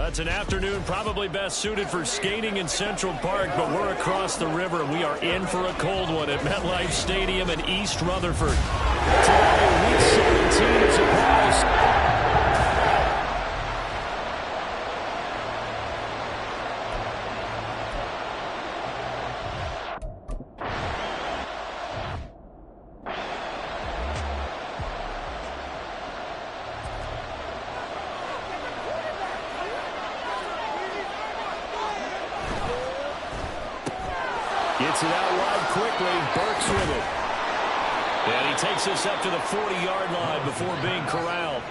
That's an afternoon probably best suited for skating in Central Park, but we're across the river. We are in for a cold one at MetLife Stadium in East Rutherford. Today, Week 17 is upon us. Gets it out wide quickly. Burks with it. And he takes us up to the 40-yard line before being corralled.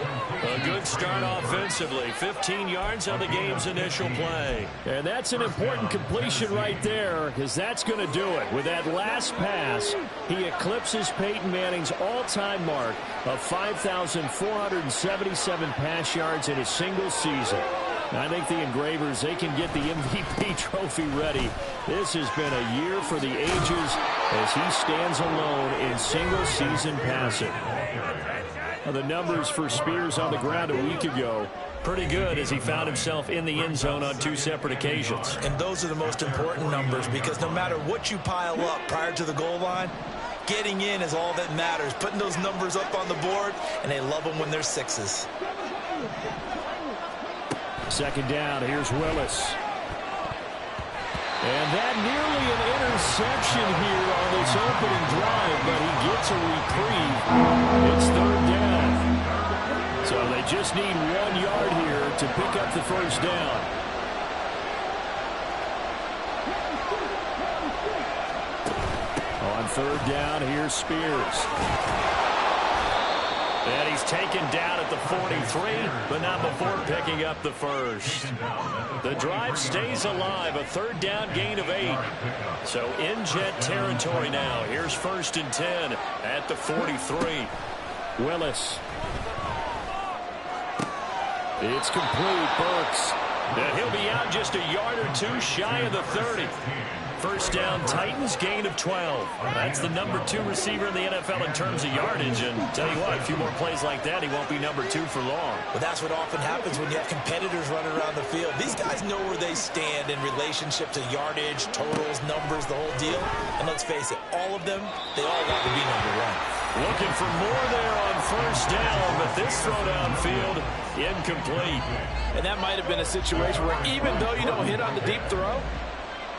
A good start offensively. 15 yards on the game's initial play. And that's an important completion right there, because that's going to do it. With that last pass, he eclipses Peyton Manning's all-time mark of 5,477 pass yards in a single season. I think the Engravers, they can get the MVP trophy ready. This has been a year for the ages as he stands alone in single-season passing. Now, the numbers for Spears on the ground a week ago, pretty good as he found himself in the end zone on 2 separate occasions. And those are the most important numbers, because no matter what you pile up prior to the goal line, getting in is all that matters. Putting those numbers up on the board, and they love them when they're 6s. Second down, here's Willis. And that nearly an interception here on this opening drive, but he gets a reprieve. It's third down. So they just need 1 yard here to pick up the first down. On third down, here's Spears. And he's taken down at the 43, but not before picking up the first. The drive stays alive, a third down gain of 8. So in Jet territory now. Here's 1st and 10 at the 43. Willis. It's complete. Burks. And he'll be out just a yard or 2 shy of the 30. First down, Titans, gain of 12. That's the number 2 receiver in the NFL in terms of yardage. And tell you what, a few more plays like that, he won't be number 2 for long. But that's what often happens when you have competitors running around the field. These guys know where they stand in relationship to yardage, totals, numbers, the whole deal. And let's face it, all of them, they all want to be number 1. Looking for more there on first down, but this throw downfield, incomplete. And that might have been a situation where even though you don't hit on the deep throw,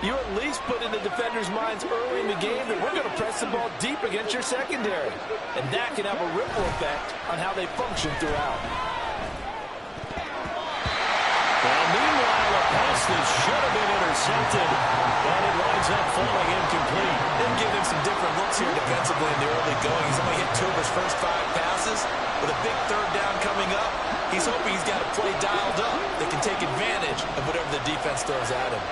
you at least put in the defenders' minds early in the game that we're going to press the ball deep against your secondary. And that can have a ripple effect on how they function throughout. Well, meanwhile, a pass that should have been intercepted, and it winds up falling incomplete. They'll give him some different looks here defensively in the early going. He's only hit 2 of his first 5 passes. With a big third down coming up, he's hoping he's got a play dialed up that can take advantage of whatever the defense throws at him.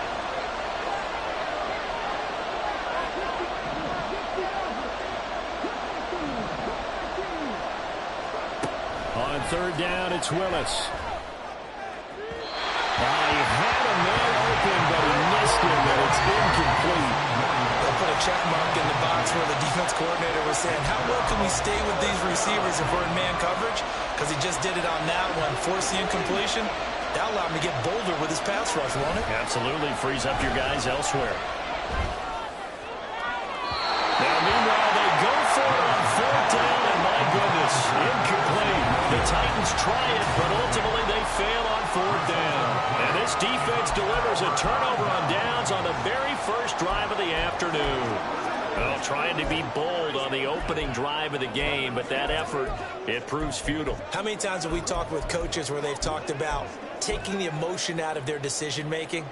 On third down, it's Willis. He had a man open, but he missed him, and it's incomplete. They'll put a check mark in the box where the defense coordinator was saying, how well can we stay with these receivers if we're in man coverage? Because he just did it on that one, forced the incompletion. That'll allow him to get bolder with his pass rush, won't it? Absolutely, frees up your guys elsewhere. Now, meanwhile, they go for it on fourth down, and my goodness, incomplete. The Titans try it, but ultimately they fail on fourth down. And this defense delivers a turnover on downs on the very first drive of the afternoon. Well, trying to be bold on the opening drive of the game, but that effort, it proves futile. How many times have we talked with coaches where they've talked about taking the emotion out of their decision-making?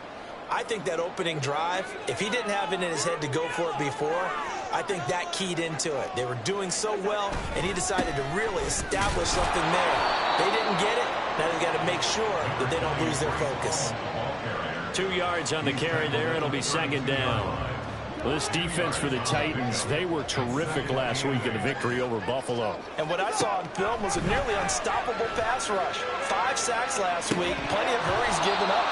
I think that opening drive, if he didn't have it in his head to go for it before, I think that keyed into it. They were doing so well, and he decided to really establish something there. They didn't get it. Now they've got to make sure that they don't lose their focus. 2 yards on the carry there. It'll be second down. Well, this defense for the Titans, they were terrific last week in the victory over Buffalo. And what I saw on film was a nearly unstoppable pass rush. 5 sacks last week, plenty of hurries given up.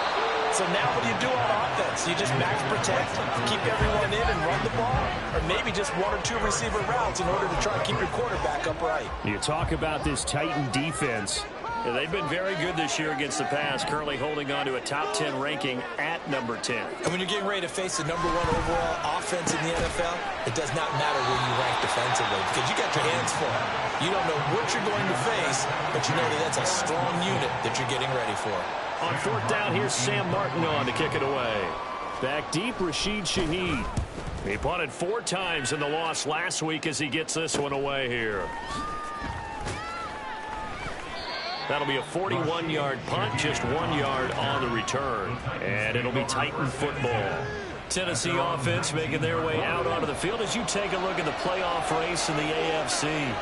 So now what do you do on offense? You just max protect, keep everyone in and run the ball? Or maybe just 1 or 2 receiver routes in order to try and keep your quarterback upright? You talk about this Titan defense, They've been very good this year against the pass, currently holding on to a top 10 ranking at number 10. And when you're getting ready to face the #1 overall offense in the NFL, it does not matter where you rank defensively because you got your hands full. You don't know what you're going to face, but you know that that's a strong unit that you're getting ready for. On 4th down, here's Sam Martin on to kick it away. Back deep, Rashid Shaheed. He punted 4 times in the loss last week as he gets this one away here. That'll be a 41-yard punt, just 1 yard on the return. And it'll be Titan football. Tennessee offense making their way out onto the field as you take a look at the playoff race in the AFC.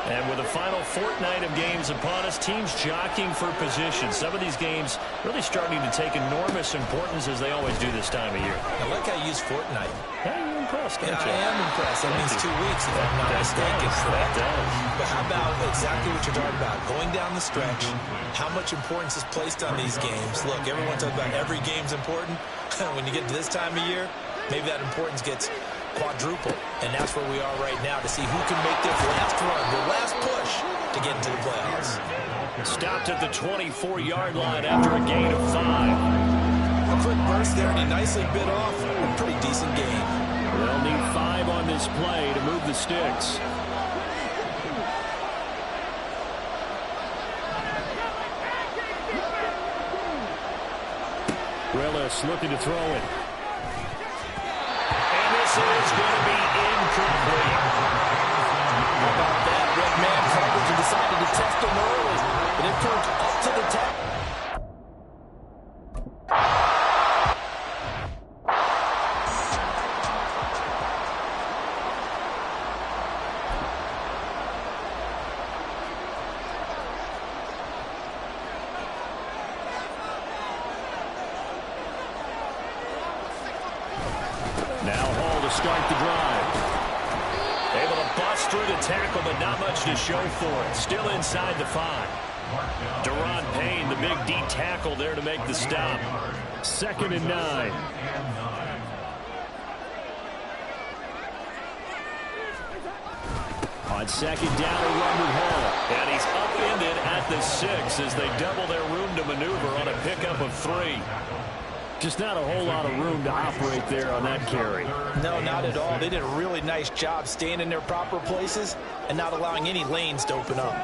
And with the final fortnight of games upon us, teams jockeying for position. Some of these games really starting to take enormous importance as they always do this time of year. I like how you use fortnight. Hey, you're impressed, aren't you? I am impressed. That means 2 weeks, if I'm not mistaken. That does. But how about exactly what you're talking about? Going down the stretch, how much importance is placed on these games. Look, everyone talks about every game's important. When you get to this time of year, maybe that importance gets quadruple. And that's where we are right now to see who can make this last run, the last push to get into the playoffs. Stopped at the 24-yard line after a gain of 5. A quick burst there, and he nicely bit off a pretty decent gain. They'll need 5 on this play to move the sticks. Willis looking to throw it. And this is going to be incomplete. How about that? Red man coverage and decided to test him early. And it proved up to the top. Now Hall to start the drive. Able to bust through the tackle, but not much to show for it. Still inside the 5. Deron Payne, the big D tackle there to make the stop. 2nd and 9. On 2nd down, a run with Hall. And he's upended at the 6 as they double their room to maneuver on a pickup of 3. Just not a whole lot of room to operate there on that carry. No, not at all. They did a really nice job staying in their proper places and not allowing any lanes to open up.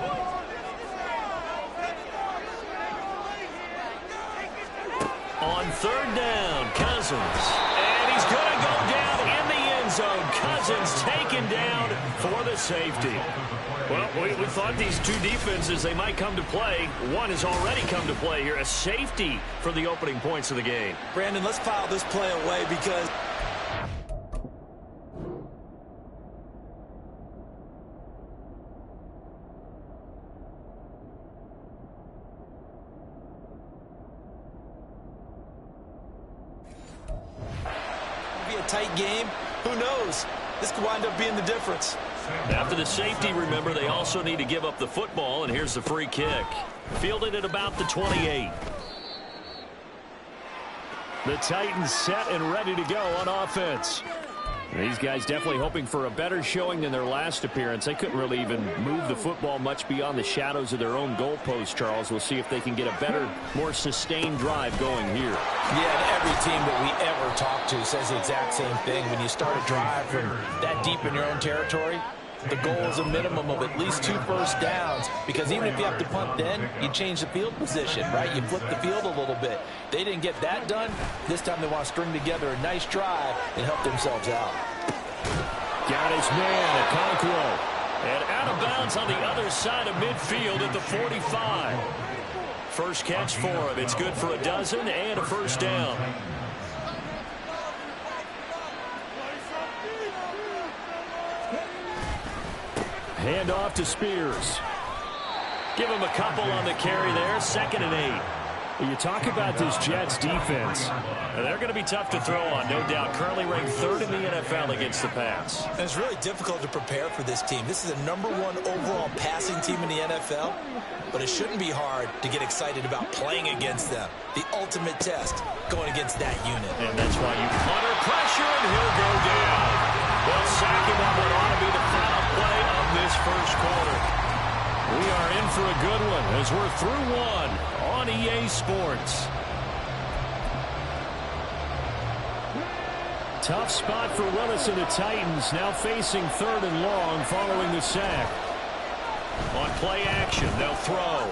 On 3rd down, Cousins. And he's going to go down in the end zone. Cousins taken down for the safety. Well, we thought these two defenses, they might come to play. One has already come to play here. A safety for the opening points of the game. Brandon, let's file this play away because it'll be a tight game. Who knows? This could wind up being the difference. After the safety, remember, they also need to give up the football, and here's the free kick. Fielded at about the 28. The Titans set and ready to go on offense. These guys definitely hoping for a better showing than their last appearance. They couldn't really even move the football much beyond the shadows of their own goalpost, Charles. We'll see if they can get a better, more sustained drive going here. Yeah, and every team that we ever talk to says the exact same thing. When you start a drive from that deep in your own territory, the goal is a minimum of at least 2 first downs, because even if you have to punt then, you change the field position, right? You flip the field a little bit. They didn't get that done. This time they want to string together a nice drive and help themselves out. Got his man at Conquo. And out of bounds on the other side of midfield at the 45. First catch for him. It's good for a dozen and a first down. Hand off to Spears. Give him a couple on the carry there. 2nd and 8. You talk about this Jets defense. They're going to be tough to throw on, no doubt. Currently ranked 3rd in the NFL against the pass. And it's really difficult to prepare for this team. This is a #1 overall passing team in the NFL, but it shouldn't be hard to get excited about playing against them. The ultimate test going against that unit. And that's why you under pressure, and he'll go down. They'll sack him on what ought to be the final play of this first quarter. We are in for a good one as we're through one on EA Sports. Tough spot for Willis and the Titans, now facing 3rd and long following the sack. On play action, they'll throw.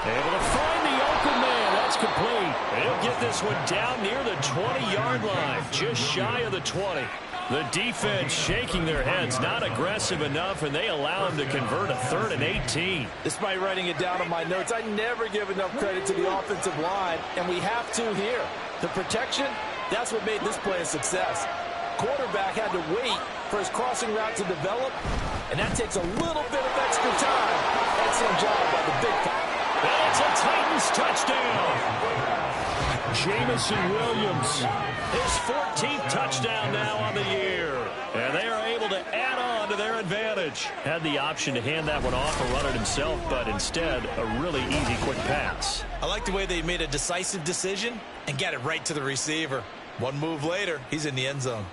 Able to find the open man. That's complete. And he'll get this one down near the 20-yard line, just shy of the 20. The defense shaking their heads, not aggressive enough, and they allow him to convert a 3rd and 18. Despite writing it down on my notes, I never give enough credit to the offensive line, and we have to here. The protection, that's what made this play a success. Quarterback had to wait for his crossing route to develop, and that takes a little bit of extra time. Excellent job by the big guy. And it's a Titans touchdown. Jameson Williams, his 14th touchdown now on the year. And they are able to add on to their advantage. Had the option to hand that one off or run it himself, but instead a really easy, quick pass. I like the way they made a decisive decision and got it right to the receiver. One move later, he's in the end zone.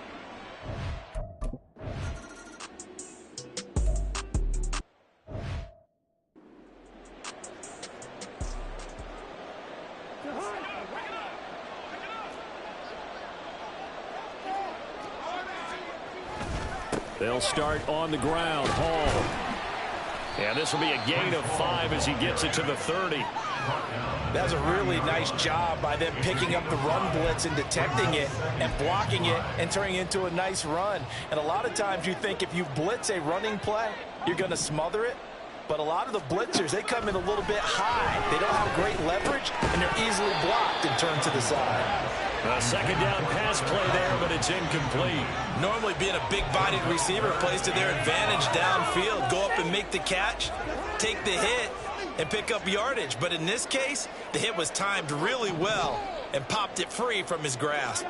They'll start on the ground. Hall. And this will be a gain of 5 as he gets it to the 30. That's a really nice job by them picking up the run blitz and detecting it and blocking it and turning it into a nice run. And a lot of times you think if you blitz a running play, you're going to smother it. But a lot of the blitzers, they come in a little bit high. They don't have great leverage, and they're easily blocked and turned to the side. A second down pass play there, but it's incomplete. Normally being a big-bodied receiver plays to their advantage downfield. Go up and make the catch, take the hit, and pick up yardage. But in this case, the hit was timed really well and popped it free from his grasp.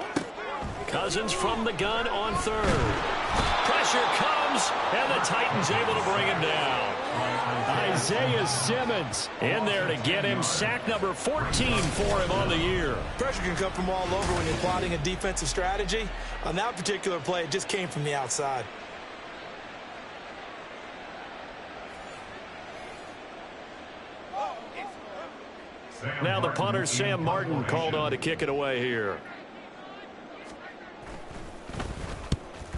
Cousins from the gun on 3rd. Pressure comes, and the Titans able to bring him down. Isaiah Simmons in there to get him sack number 14 for him on the year. Pressure can come from all over when you're plotting a defensive strategy. On that particular play, it just came from the outside. Now the punter, Sam Martin, called on to kick it away here.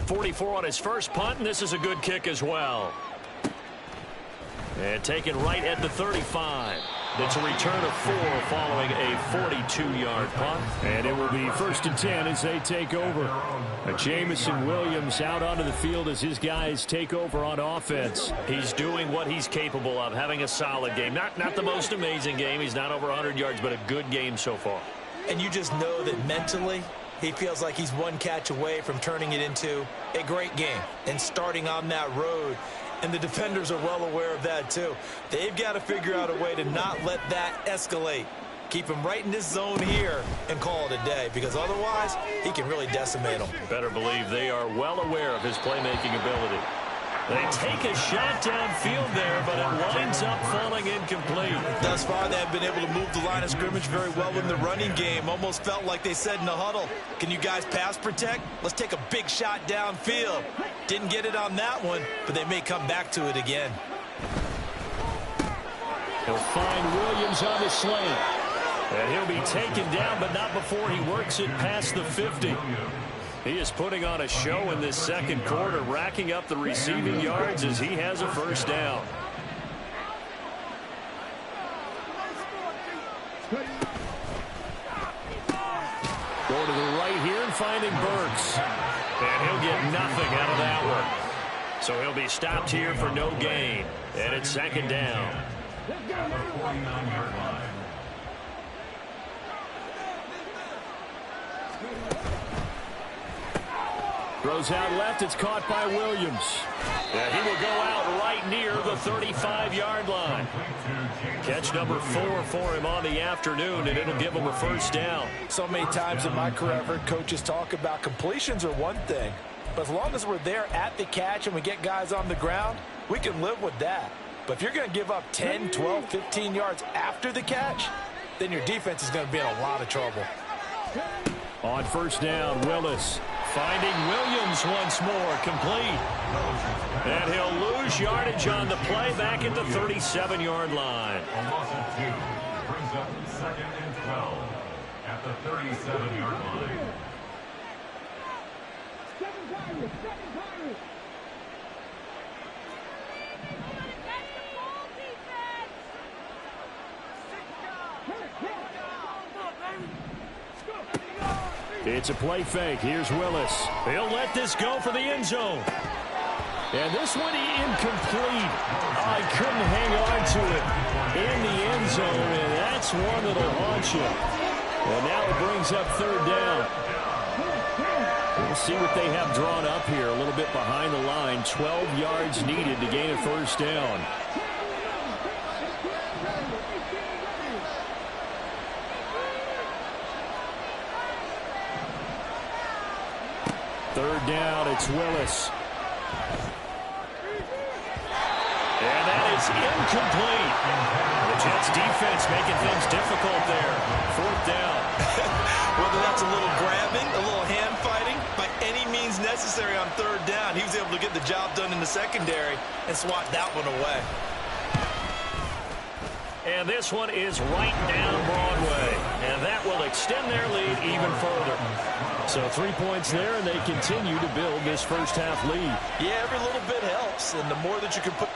44 on his first punt, and this is a good kick as well. And taken right at the 35. It's a return of 4 following a 42-yard punt. And it will be 1st and 10 as they take over. Jameson Williams out onto the field as his guys take over on offense. He's doing what he's capable of, having a solid game. Not the most amazing game. He's not over 100 yards, but a good game so far. And you just know that mentally, he feels like he's one catch away from turning it into a great game and starting on that road. And the defenders are well aware of that, too. They've got to figure out a way to not let that escalate. Keep him right in this zone here and call it a day, because otherwise, he can really decimate them. Better believe they are well aware of his playmaking ability. They take a shot downfield there, but it winds up falling incomplete. Thus far, they have been able to move the line of scrimmage very well in the running game. Almost felt like they said in the huddle, can you guys pass protect? Let's take a big shot downfield. Didn't get it on that one, but they may come back to it again. He'll find Williams on the slant. And he'll be taken down, but not before he works it past the 50. He is putting on a show in this second quarter, racking up the receiving yards as he has a first down. Going to the right here and finding Burks. And he'll get nothing out of that one. So he'll be stopped here for no gain. And it's second down. Throws out left. It's caught by Williams. And he will go out right near the 35-yard line. Catch number 4 for him on the afternoon, and it'll give him a first down. So many times in my career, I've heard coaches talk about completions are one thing. But as long as we're there at the catch and we get guys on the ground, we can live with that. But if you're going to give up 10, 12, 15 yards after the catch, then your defense is going to be in a lot of trouble. On first down, Willis finding Williams once more, complete. And he'll lose yardage on the play back at the 37-yard line. A loss of 2 brings up 2nd and 12 at the 37-yard line. It's a play fake. Here's Willis. He'll let this go for the end zone. And this one incomplete. Oh, he couldn't hang on to it in the end zone, and that's one that'll haunt you. And now it brings up 3rd down. We'll see what they have drawn up here. A little bit behind the line. 12 yards needed to gain a 1st down. Third down, it's Willis. And that is incomplete. The Jets defense making things difficult there. 4th down. Whether that's a little grabbing, a little hand fighting, by any means necessary on 3rd down, he was able to get the job done in the secondary and swat that one away. And this one is right down Broadway. And that will extend their lead even further. So 3 points there, and they continue to build this first half lead. Yeah, every little bit helps, and the more that you can put...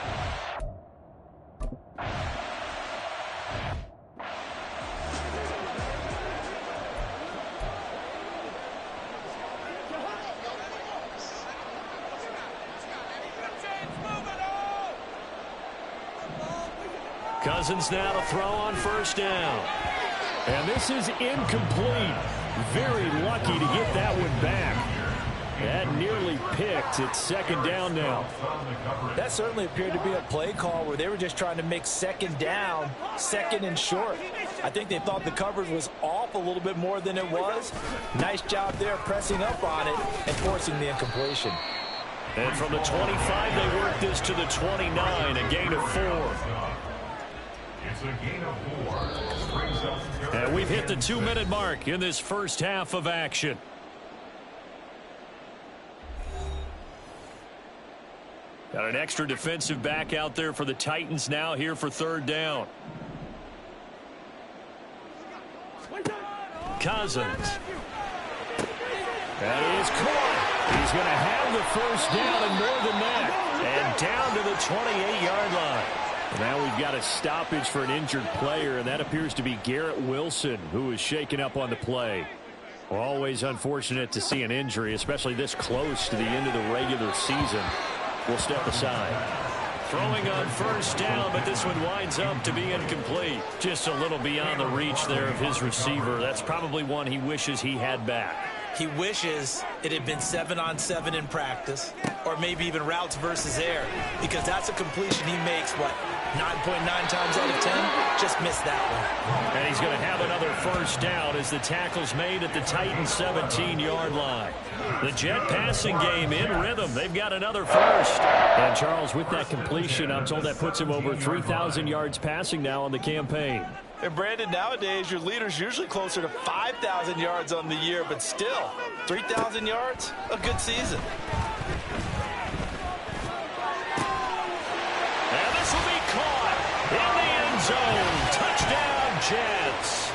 Cousins now to throw on 1st down. And this is incomplete. Very lucky to get that one back. That nearly picked. It's 2nd down now. That certainly appeared to be a play call where they were just trying to make 2nd down, 2nd and short. I think they thought the coverage was off a little bit more than it was. Nice job there pressing up on it and forcing the incompletion. And from the 25, they work this to the 29, a gain of 4. It's a gain of 4. And we've hit the 2-minute mark in this first half of action. Got an extra defensive back out there for the Titans now here for 3rd down. Cousins. That is caught. He's going to have the 1st down and more than that. And down to the 28-yard line. Now we've got a stoppage for an injured player, and that appears to be Garrett Wilson, who is shaken up on the play. Well, always unfortunate to see an injury, especially this close to the end of the regular season. We'll step aside. Throwing on 1st down, but this one winds up to be incomplete. Just a little beyond the reach there of his receiver. That's probably one he wishes he had back. He wishes it had been 7-on-7 in practice, or maybe even routes versus air, because that's a completion he makes, 9.9 times out of 10? Just missed that one. And he's going to have another 1st down as the tackle's made at the Titans' 17-yard line. The Jet passing game in rhythm. They've got another 1st. And Charles, with that completion, I'm told that puts him over 3,000 yards passing now on the campaign. And Brandon, nowadays your leader's usually closer to 5,000 yards on the year, but still, 3,000 yards, a good season. And this will be caught in the end zone. Touchdown, Jets.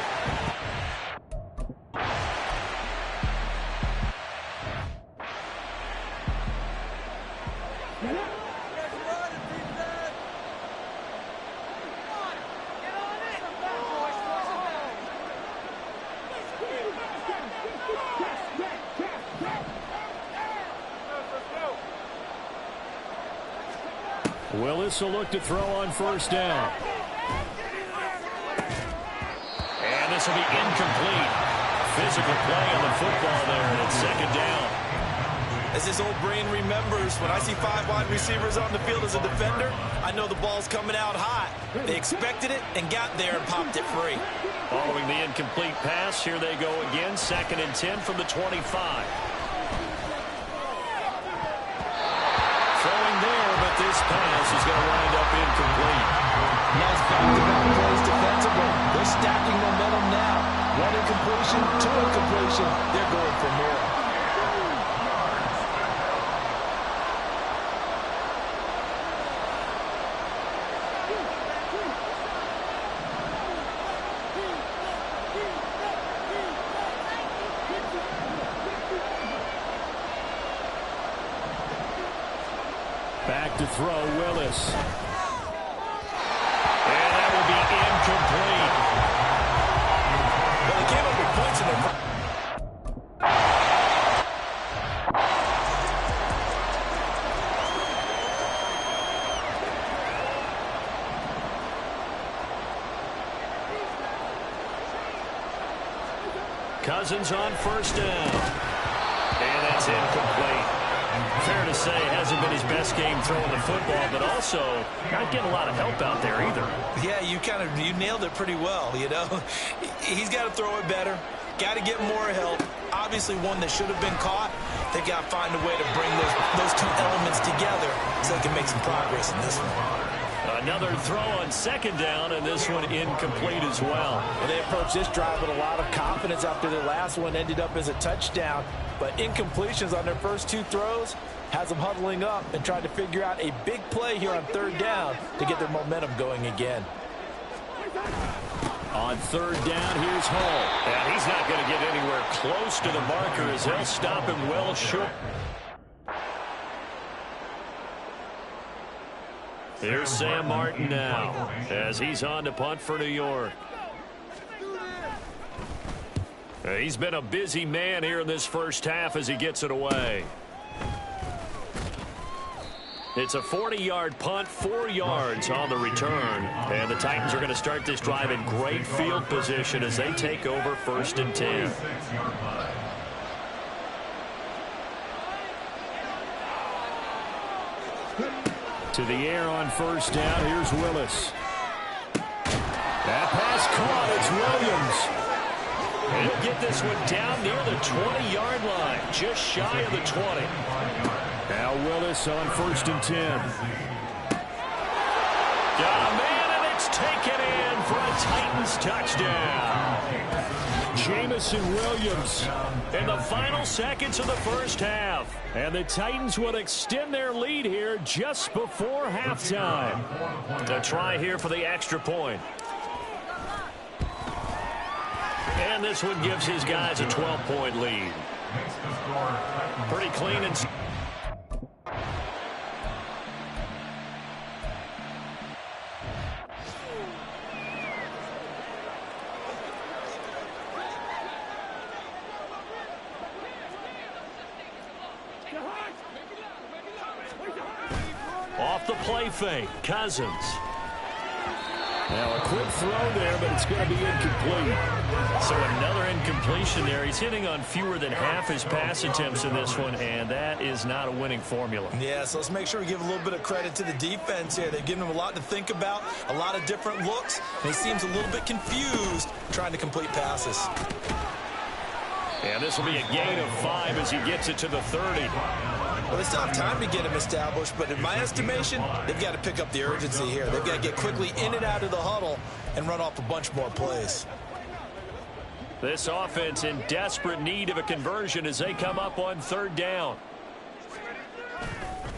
Willis will look to throw on 1st down. And this will be incomplete. Physical play on the football there, and it's 2nd down. As this old brain remembers, when I see 5 wide receivers on the field as a defender, I know the ball's coming out hot. They expected it and got there and popped it free. Following the incomplete pass, here they go again, 2nd and 10 from the 25. Throwing there, but this pass is going to wind up incomplete. Nice back-to-back plays defensively. They're stacking momentum now. 1 incompletion, 2 incompletion. They're going for more. throw, Willis. And that will be incomplete. Well, they came up with points in their... Cousins on first down. And that's incomplete. Fair to say, hasn't been his best game throwing the football, but also not getting a lot of help out there either. Yeah, you nailed it pretty well, you know. He's got to throw it better. Got to get more help. Obviously one that should have been caught. They've got to find a way to bring those two elements together so they can make some progress in this one. Another throw on second down, and this one incomplete as well. And they approached this drive with a lot of confidence after their last one ended up as a touchdown. But incompletions on their first two throws has them huddling up and trying to figure out a big play here on third down to get their momentum going again. On third down, here's Hull. And he's not going to get anywhere close to the marker as they'll stop him well short. Here's Sam Martin now as he's on to punt for New York. He's been a busy man here in this first half as he gets it away. It's a 40-yard punt, 4 yards on the return. And the Titans are going to start this drive in great field position as they take over 1st and 10. To the air on first down. Here's Willis. That pass caught. It's Williams. And he'll get this one down near the 20-yard line, just shy of the 20. Now Willis on 1st and 10. Got a man, and it's taken in for a Titans touchdown. Jamison Williams. In the final seconds of the first half. And the Titans will extend their lead here just before halftime. A try here for the extra point. And this one gives his guys a 12-point lead. Pretty clean and... Off the play fake, Cousins. Now a quick throw there, but it's going to be incomplete. So another incompletion there. He's hitting on fewer than half his pass attempts in this one, and that is not a winning formula. Yeah, so let's make sure we give a little bit of credit to the defense here. They've given him a lot to think about, a lot of different looks, and he seems a little bit confused trying to complete passes. And this will be a gain of 5 as he gets it to the 30. Well, they still have time to get him established, but in my estimation, they've got to pick up the urgency here. They've got to get quickly in and out of the huddle and run off a bunch more plays. This offense in desperate need of a conversion as they come up on third down.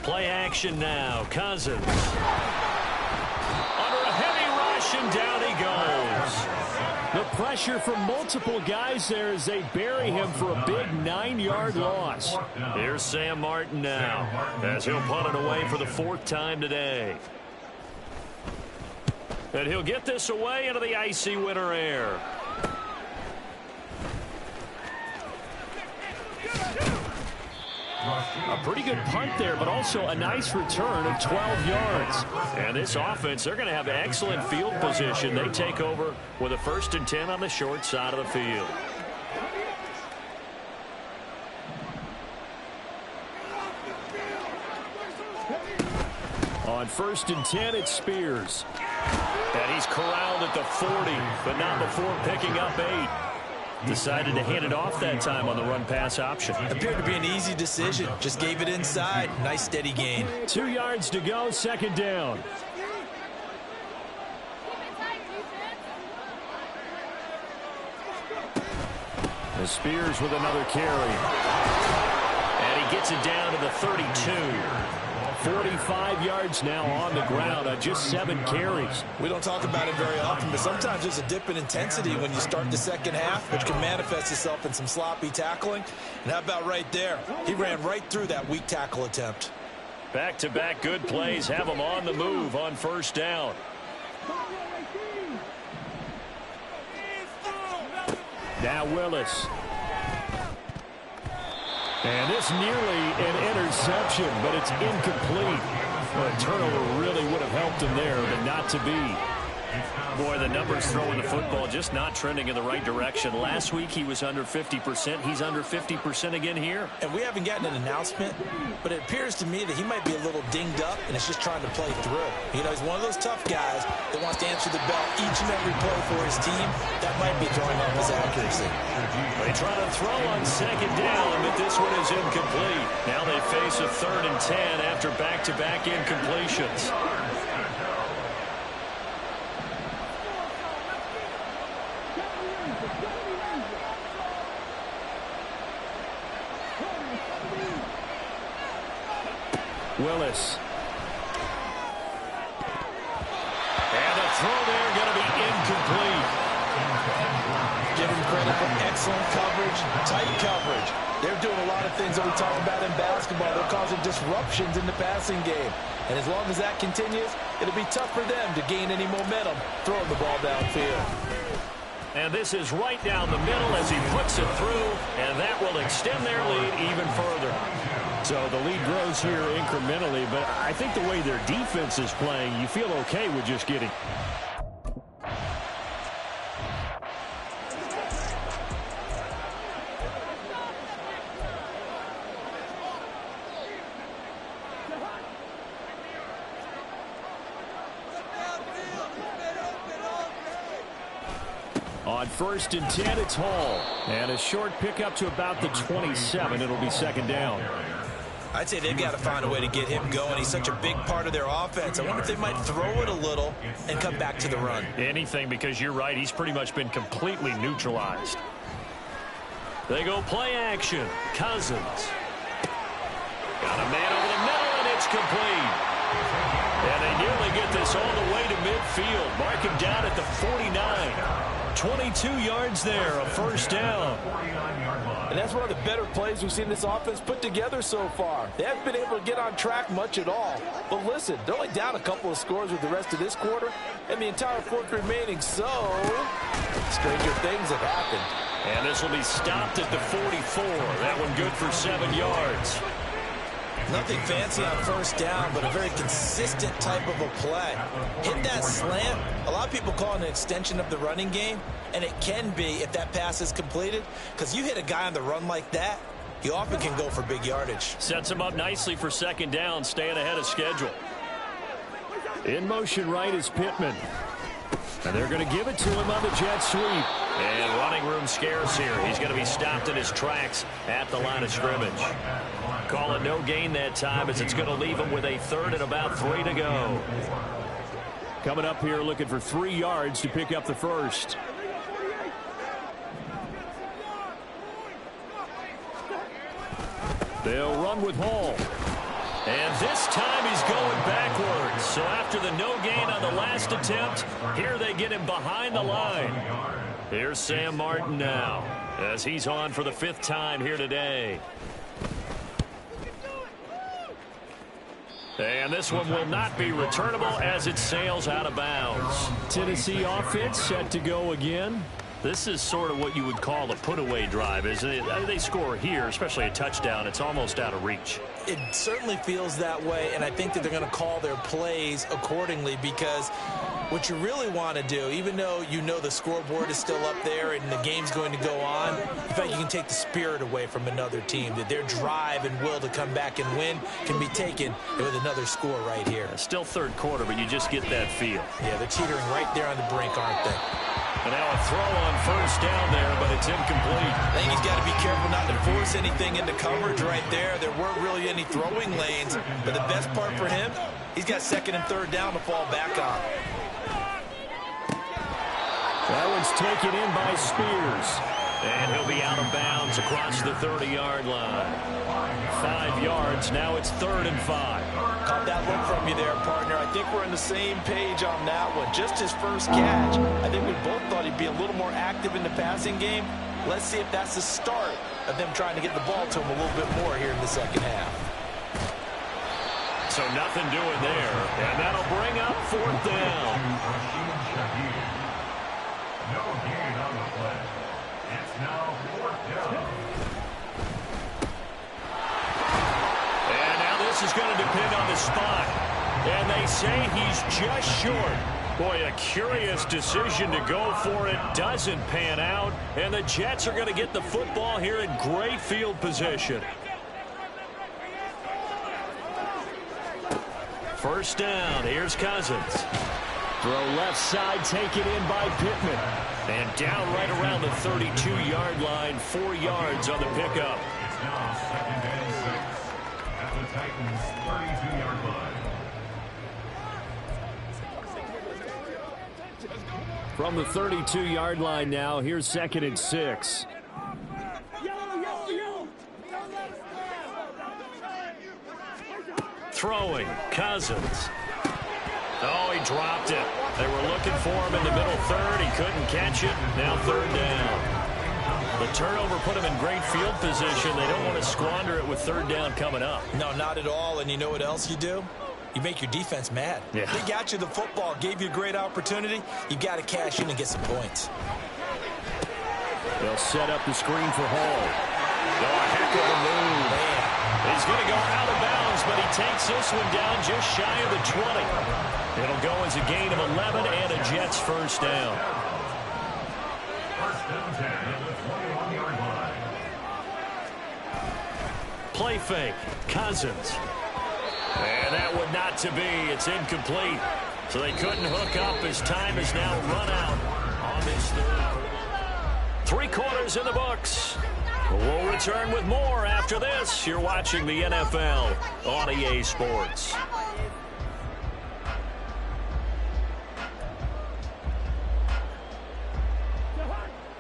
Play action now. Cousins. Under a heavy rush, and down he goes. The pressure from multiple guys there as they bury him for a big 9-yard loss. Here's Sam Martin now as he'll punt it away for the 4th time today. And he'll get this away into the icy winter air. A pretty good punt there, but also a nice return of 12 yards. And this offense, they're going to have excellent field position. They take over with a 1st and 10 on the short side of the field. On 1st and 10, it's Spears. And he's corralled at the 40, but not before picking up 8. Decided to hand it off that time on the run-pass option. Appeared to be an easy decision. Just gave it inside. Nice steady gain. 2 yards to go, 2nd down. The Spears with another carry. And he gets it down to the 32. 45 yards now on the ground on just 7 carries. We don't talk about it very often, but sometimes there's a dip in intensity when you start the second half, which can manifest itself in some sloppy tackling. And how about right there? He ran right through that weak tackle attempt. Back-to-back good plays have them on the move on first down. Now Willis. And this nearly an interception, but it's incomplete. Well, a turnover really would have helped him there, but not to be. Boy, the numbers throwing the football just not trending in the right direction. Last week he was under 50%. He's under 50% again here. And we haven't gotten an announcement, but it appears to me that he might be a little dinged up and is just trying to play through. You know, he's one of those tough guys that wants to answer the bell each and every play for his team. That might be throwing off his accuracy. They try to throw on second down, but this one is incomplete. Now they face a 3rd and 10 after back-to-back incompletions. Willis. And the throw there going to be incomplete. Give him credit for excellent coverage, tight coverage. They're doing a lot of things that we talk about in basketball. They're causing disruptions in the passing game. And as long as that continues, it'll be tough for them to gain any momentum throwing the ball downfield. And this is right down the middle as he puts it through, and that will extend their lead even further. So the lead grows here incrementally, but I think the way their defense is playing, you feel okay with just getting. On 1st and 10, it's Hall. And a short pickup to about the 27. It'll be second down. I'd say they've got to find a way to get him going. He's such a big part of their offense. I wonder if they might throw it a little and come back to the run. Anything, because you're right. He's pretty much been completely neutralized. They go play action. Cousins. Got a man over the middle, and it's complete. And they nearly get this all the way to midfield. Mark him down at the 49. 22 yards there, a first down. And that's one of the better plays we've seen this offense put together so far. They haven't been able to get on track much at all. But listen, they're only down a couple of scores with the rest of this quarter and the entire fourth remaining, so stranger things have happened. And this will be stopped at the 44. That one good for 7 yards. Nothing fancy on first down, but a very consistent type of a play. Hit that slant. A lot of people call it an extension of the running game, and it can be if that pass is completed, because you hit a guy on the run like that, you often can go for big yardage. Sets him up nicely for second down, staying ahead of schedule. In motion right is Pittman. And they're going to give it to him on the jet sweep. And running room scarce here. He's going to be stopped in his tracks at the line of scrimmage. Call it no gain that time, as it's going to leave him with a 3rd and about 3 to go. Coming up here looking for 3 yards to pick up the first. They'll run with Hall. And this time he's going backwards. So after the no gain on the last attempt, here they get him behind the line. Here's Sam Martin now, as he's on for the 5th time here today. And this one will not be returnable as it sails out of bounds. Tennessee offense set to go again. This is sort of what you would call a put-away drive, isn't it? They score here, especially a touchdown. It's almost out of reach. It certainly feels that way, and I think that they're going to call their plays accordingly, because what you really want to do, even though you know the scoreboard is still up there and the game's going to go on, in fact, you can take the spirit away from another team, that their drive and will to come back and win can be taken with another score right here. Still 3rd quarter, but you just get that feel. Yeah, they're teetering right there on the brink, aren't they? And now a throw on first down there, but it's incomplete. I think he's got to be careful not to force anything into coverage right there. There weren't really any throwing lanes, but the best part for him, he's got 2nd and 3rd down to fall back on. That one's taken in by Spears. And he'll be out of bounds across the 30-yard line. 5 yards, now it's 3rd and 5. Caught that look from you there, partner. I think we're on the same page on that one. Just his first catch. I think we both thought he'd be a little more active in the passing game. Let's see if that's the start of them trying to get the ball to him a little bit more here in the second half. So nothing doing there. And that'll bring up 4th down. No gain on the play. It's now 4th down. And now this is going to depend on the spot. And they say he's just short. Boy, a curious decision to go for it. Doesn't pan out. And the Jets are going to get the football here in great field position. 1st down. Here's Cousins. Throw left side, taken in by Pittman. And down right around the 32-yard line, 4 yards on the pickup. It's now 2nd and 6 at the Titans' 32-yard line. From the 32-yard line now, here's 2nd and 6. Throwing, Cousins. Oh, he dropped it. They were looking for him in the middle 3rd. He couldn't catch it. Now 3rd down. The turnover put him in great field position. They don't want to squander it with 3rd down coming up. No, not at all. And you know what else you do? You make your defense mad. Yeah. They got you the football, gave you a great opportunity. You got to cash in and get some points. They'll set up the screen for Hall. Oh, a heck of a move. Man. He's going to go out of bounds, but he takes this one down just shy of the 20. It'll go as a gain of 11 and a Jets 1st down. 1st and 10 at the 21-yard line. Play fake, Cousins. And that one not to be. It's incomplete. So they couldn't hook up as time is now run out on this 3rd. 3 quarters in the books. We'll return with more after this. You're watching the NFL on EA Sports.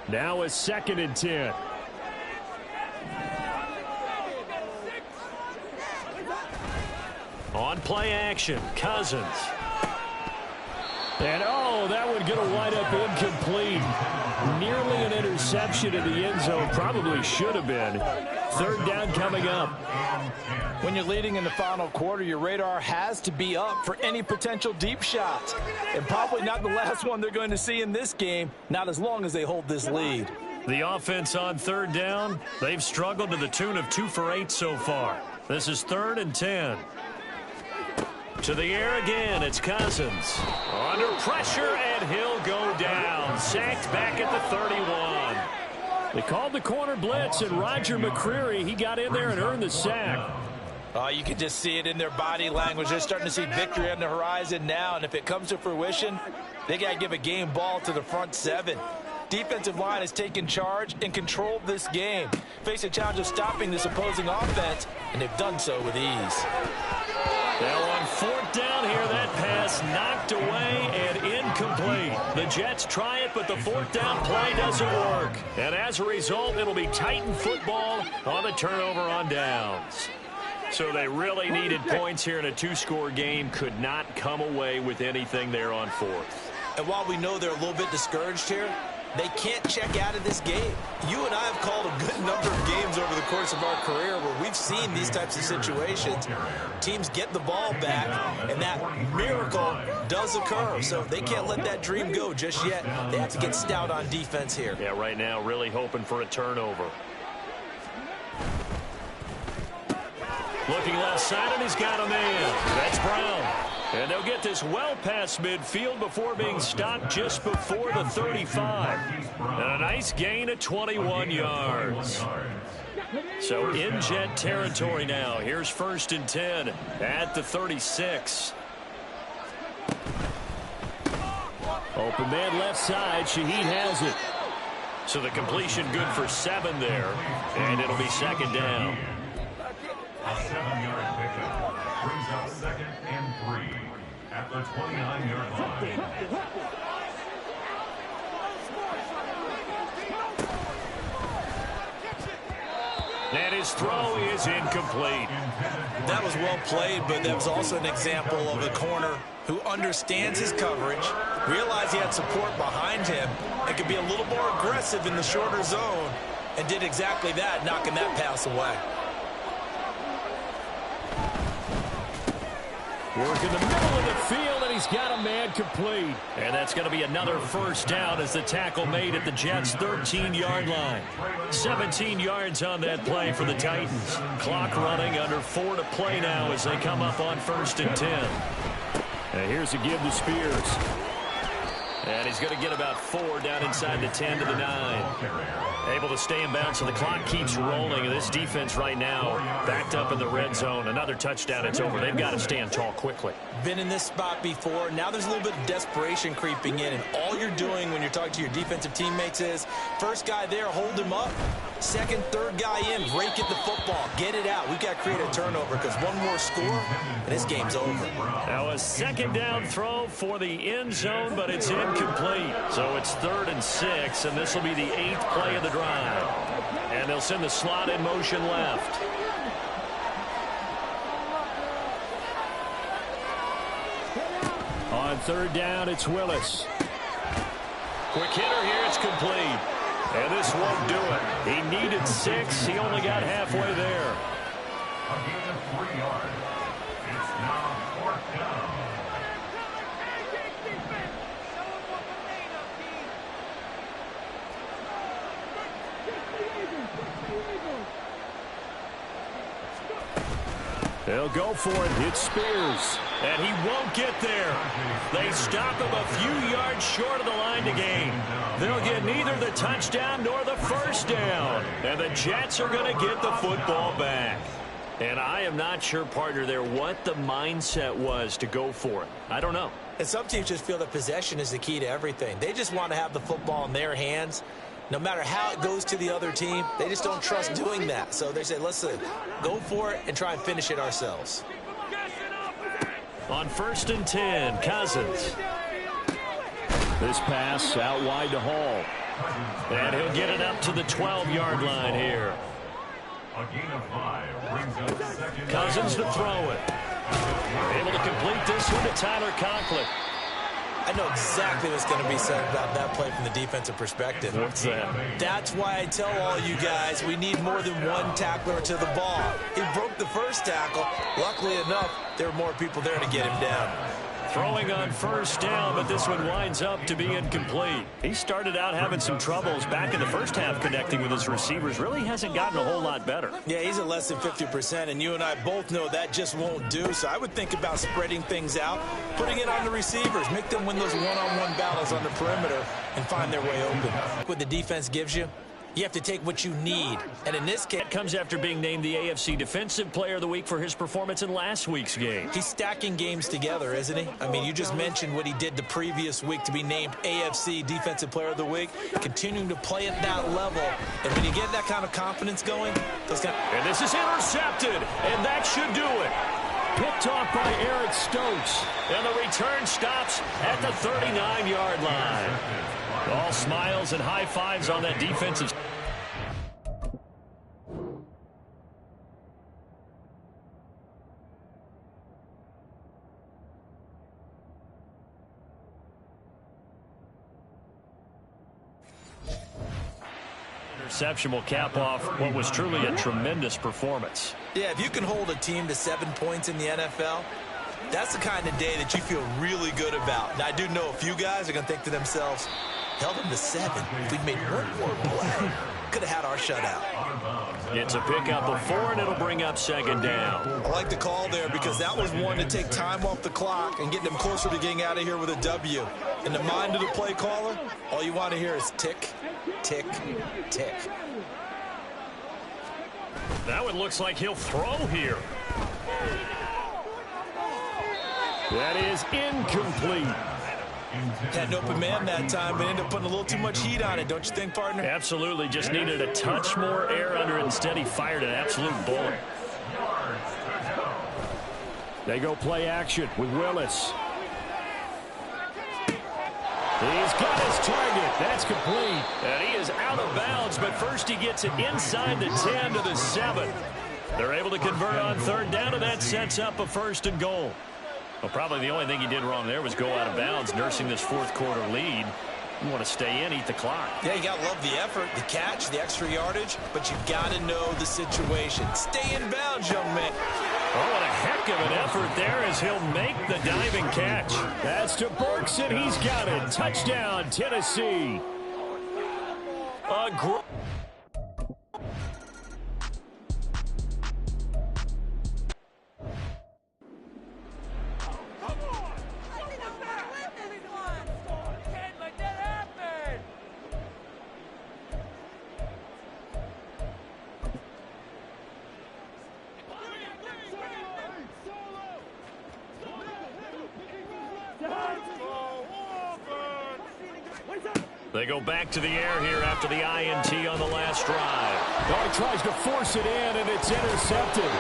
Now it's 2nd and 10. On play action, Cousins. And, oh, that one going to wind up incomplete. Nearly an interception in the end zone. Probably should have been. 3rd down coming up. When you're leading in the final quarter, your radar has to be up for any potential deep shots. And probably not the last one they're going to see in this game, not as long as they hold this lead. The offense on 3rd down, they've struggled to the tune of 2 for 8 so far. This is 3rd and 10. To the air again, it's Cousins. Under pressure, and he'll go down. Sacked back at the 31. They called the corner blitz, and Roger McCreary, he got in there and earned the sack. You can just see it in their body language. They're starting to see victory on the horizon now, and if it comes to fruition, they got to give a game ball to the front 7. Defensive line has taken charge and controlled this game. Face a challenge of stopping this opposing offense, and they've done so with ease. Now on 4th down here, that pass knocked away and incomplete. The Jets try it, but the 4th down play doesn't work. And as a result, it'll be Titan football on the turnover on downs. So they really needed points here in a 2-score game. Could not come away with anything there on 4th. And while we know they're a little bit discouraged here, they can't check out of this game. You and I have called a good number of games over the course of our career where we've seen these types of situations. Teams get the ball back, and that miracle does occur. So they can't let that dream go just yet. They have to get stout on defense here. Yeah, right now really hoping for a turnover. Looking left side, and he's got a man. That's Brown. And they'll get this well past midfield before being stopped just before the 35. And a nice gain of 21 yards. So in Jet territory now. Here's 1st and 10 at the 36. Open man left side. Shaheed has it. So the completion good for 7 there. And it'll be 2nd down. A 7-yard pickup brings up 2nd and 3 at the 29-yard line. And his throw is incomplete. That was well played, but that was also an example of a corner who understands his coverage, realized he had support behind him, and could be a little more aggressive in the shorter zone, and did exactly that, knocking that pass away. Work in the middle of the field, and he's got a man complete. And that's going to be another first down as the tackle made at the Jets' 13-yard line. 17 yards on that play for the Titans. Clock running, under 4 to play now as they come up on 1st and 10. And here's a give to Spears. And he's going to get about 4 down inside the 10 to the 9. Able to stay in bounds, so the clock keeps rolling. And this defense right now backed up in the red zone. Another touchdown, it's over. They've got to stand tall quickly. Been in this spot before. Now there's a little bit of desperation creeping in. And all you're doing when you're talking to your defensive teammates is, first guy there, hold him up. Second, third guy in, rake at the football. Get it out. We've got to create a turnover because one more score, and this game's over. Now a second down throw for the end zone, but it's incomplete. So it's 3rd and 6, and this will be the 8th play of the drive. And they'll send the slot in motion left. On 3rd down, it's Willis. Quick hitter here, it's complete. And this won't do it. He needed 6. He only got halfway there. A gain of 3 yards. It's now 4th down. They'll go for it. It's Spears. And he won't get there. They stop him a few yards short of the line to gain. They'll get neither the touchdown nor the first down. And the Jets are going to get the football back. And I am not sure, partner, there what the mindset was to go for it. I don't know. And some teams just feel that possession is the key to everything. They just want to have the football in their hands. No matter how it goes to the other team, they just don't trust doing that. So they say, listen, go for it and try and finish it ourselves. On 1st and 10, Cousins. This pass out wide to Hall. And he'll get it up to the 12-yard line here. A gain of 5 brings up 2nd. Cousins to throw it. Able to complete this one to Tyler Conklin. I know exactly what's going to be said about that play from the defensive perspective. What's that? That's why I tell all you guys we need more than one tackler to the ball. He broke the first tackle. Luckily enough, there were more people there to get him down. Throwing on 1st down, but this one winds up to be incomplete. He started out having some troubles back in the first half connecting with his receivers. Really hasn't gotten a whole lot better. Yeah, he's at less than 50%, and you and I both know that just won't do. So I would think about spreading things out, putting it on the receivers, make them win those one-on-one battles on the perimeter and find their way open. What the defense gives you, you have to take what you need. And in this case, It comes after being named the AFC Defensive Player of the Week for his performance in last week's game. he's stacking games together, isn't he? I mean, you just mentioned what he did the previous week to be named AFC Defensive Player of the Week, continuing to play at that level. And when you get that kind of confidence going, And this is intercepted, and that should do it. Picked off by Eric Stokes. And the return stops at the 39-yard line. All smiles and high fives on that defensive. Interception will cap off what was truly a tremendous performance. Yeah, if you can hold a team to 7 points in the NFL, that's the kind of day that you feel really good about. Now, I do know a few guys are going to think to themselves, held them to 7. If we'd made one more play, could have had our shutout. It's a pickup of 4, and it'll bring up 2nd down. I like the call there because that was one to take time off the clock and get them closer to getting out of here with a W. In the mind of the play caller, all you want to hear is tick, tick, tick. That one looks like he'll throw here. That is incomplete. Had an open man that time, but ended up putting a little too much heat on it, don't you think, partner? Absolutely, just needed a touch more air under it. Instead, he fired an absolute bullet. They go play action with Willis. He's got his target. That's complete. And he is out of bounds, but first he gets it inside the 10 to the 7. They're able to convert on 3rd down, and that sets up a 1st and goal. Well, probably the only thing he did wrong there was go out of bounds, nursing this 4th quarter lead. You want to stay in, eat the clock. Yeah, you got to love the effort, the catch, the extra yardage, but you got to know the situation. Stay in bounds, young man. Oh, what a heck of an effort there as he'll make the diving catch. That's to Burks, and he's got it. Touchdown, Tennessee. They go back to the air here after the INT on the last drive. Oh, he tries to force it in, and it's intercepted.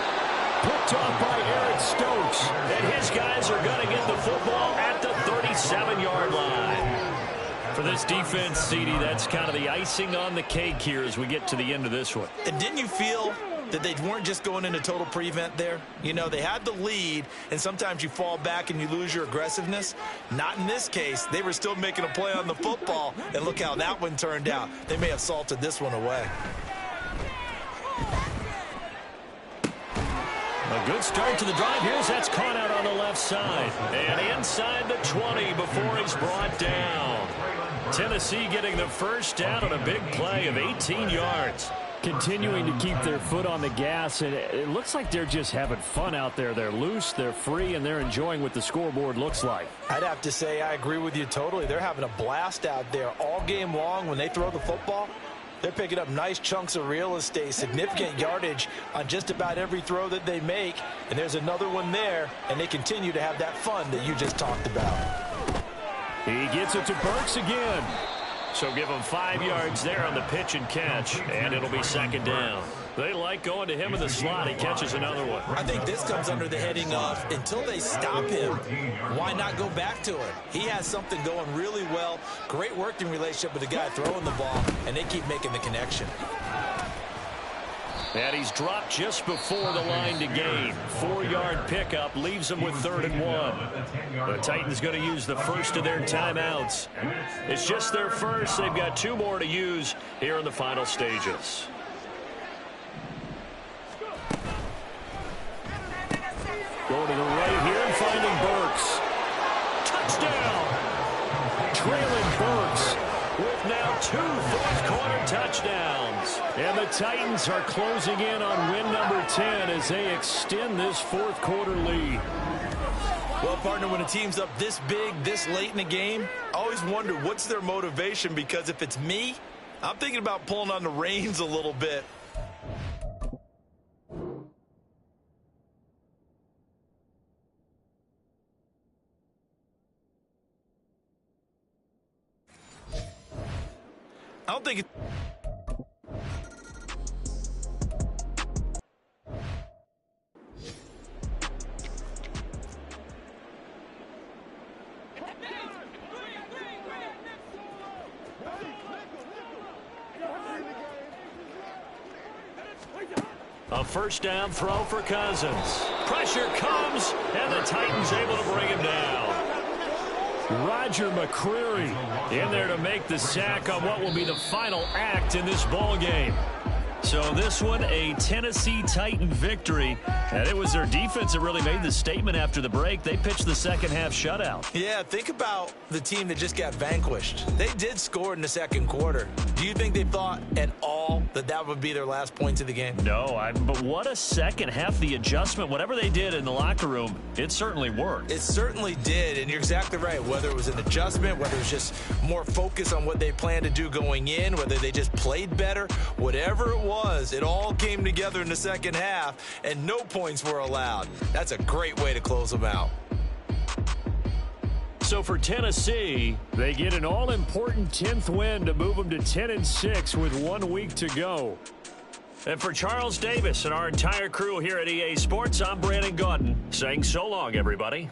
Picked off by Eric Stokes. And his guys are going to get the football at the 37-yard line. For this defense, CD, that's kind of the icing on the cake here as we get to the end of this one. And didn't you feel that they weren't just going into total prevent there? You know, they had the lead, and sometimes you fall back and you lose your aggressiveness. Not in this case. They were still making a play on the football, and look how that one turned out. They may have salted this one away. A good start to the drive. Here's that's caught out on the left side. And inside the 20 before he's brought down. Tennessee getting the first down on a big play of 18 yards. Continuing to keep their foot on the gas, and it looks like they're just having fun out there. They're loose, they're free, and they're enjoying what the scoreboard looks like. I'd have to say I agree with you totally. They're having a blast out there all game long when they throw the football. They're picking up nice chunks of real estate, significant yardage on just about every throw that they make. And there's another one there, and they continue to have that fun that you just talked about. He gets it to Burks again. So give him 5 yards there on the pitch and catch, and it'll be second down. They like going to him in the slot. He catches another one. I think this comes under the heading of until they stop him, why not go back to it? He has something going really well, great working relationship with the guy throwing the ball, and they keep making the connection. And he's dropped just before the line to gain. 4-yard pickup leaves him with 3rd and 1. The Titans going to use the first of their timeouts. It's just their first. They've got 2 more to use here in the final stages. Going to the right here and finding Burks. Touchdown! Traylon Burks with now 2 fourth-quarter touchdowns. And the Titans are closing in on win number 10 as they extend this fourth-quarter lead. Well, partner, when a team's up this big, this late in the game, I always wonder what's their motivation, because if it's me, I'm thinking about pulling on the reins a little bit. I don't think it... A first down throw for Cousins. Pressure comes, and the Titans able to bring him down. Roger McCreary in there to make the sack on what will be the final act in this ball game. So this one, a Tennessee Titan victory. And it was their defense that really made the statement after the break. They pitched the second-half shutout. Yeah, think about the team that just got vanquished. They did score in the second quarter. Do you think they thought at all that that would be their last points of the game? No, but what a second half. The adjustment, whatever they did in the locker room, it certainly worked. It certainly did, and you're exactly right. Whether it was an adjustment, whether it was just more focus on what they planned to do going in, whether they just played better, whatever it was, it all came together in the second half, and no points were allowed. That's a great way to close them out. So for Tennessee, they get an all-important 10th win to move them to 10-6 with 1 week to go. And for Charles Davis and our entire crew here at EA Sports, I'm Brandon Gaudin saying so long, everybody.